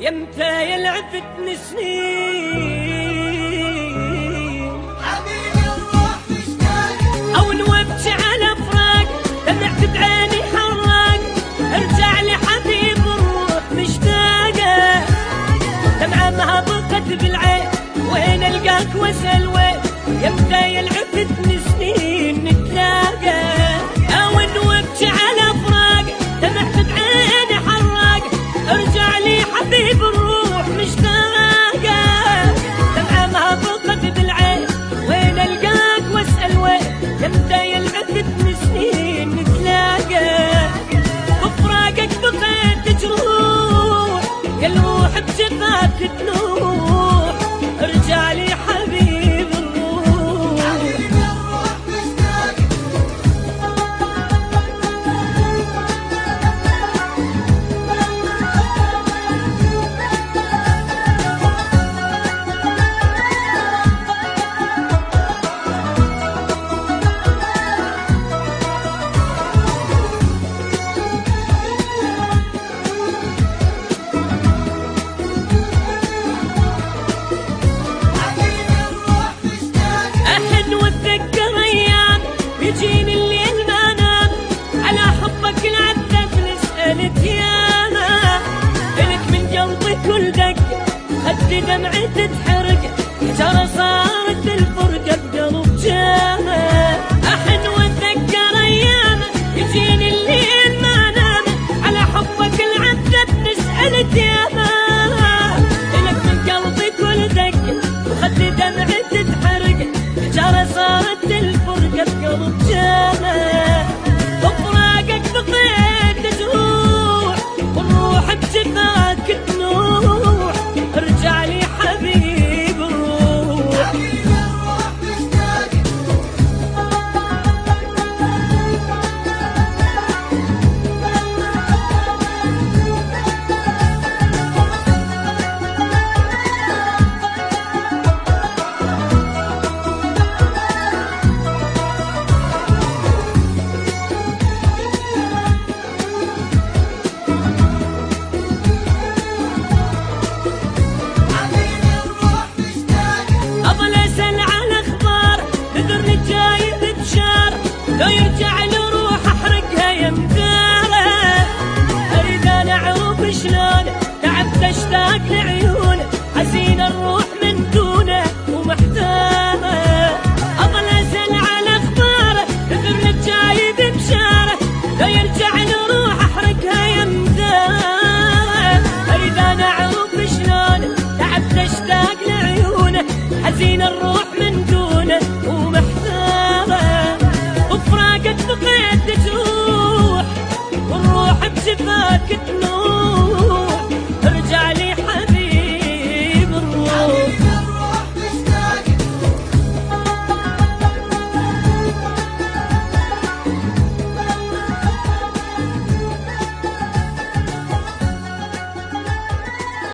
يمتى يلعبتني سنين حبيبي الروح مشتاق او نوبت على فراق دمعت بعيني حراق ارجع لي حبيب الروح مشتاقه دمعه ما بقت بالعين وين القاك واسال وين يمتى يلعبتني سنين نتلاقى او نوبت على فراق دمعت بعيني حراق ارجع لي حبيب الروح مشتاقه دمعه ما بقت بالعين وين القاك واسال وين يمتى يلعبتني سنين نتلاقى بفراقك بقيت جروح يا الروح بجفاك تنوح ارجع لي حبيب الروح حبيبي الروح مشتاق حبيبي الروح مشتاق احن واتذكر ايام يجيني الليل ما انام على حبك العذاب نسألت ياما الك من قلبي كل دق خدي دمعي تتحرق حجرة صارت الفرقة بقلب جامع احن واتذكر ايام يجيني الليل ما انام على حبك العذاب نسألت ياما الك من قلبي كل دق وخدي دمعي تتحرق حجرة صارت الفرقة بقلب جامع بفراقك بقيت جروح والروح بجفاك تنوح ارجع لي حبيب الروح حبيبي الروح مشتاق حبيبي الروح مشتاق أظل أسأل على أخبار نذرني جاي بتشار لو يرجع له روح أحرقها يا مداره أريد أنا أعرف شلون تعبت أشتاق لعيونه حزين الروح من دونه ومحتاره أظل أسأل على أخباره نذرني جاي بتشاره لو يرجع له روح أحرقها يا مداره أريد أنا أعرف شلون تعبت أشتاق لعيونه حزين الروح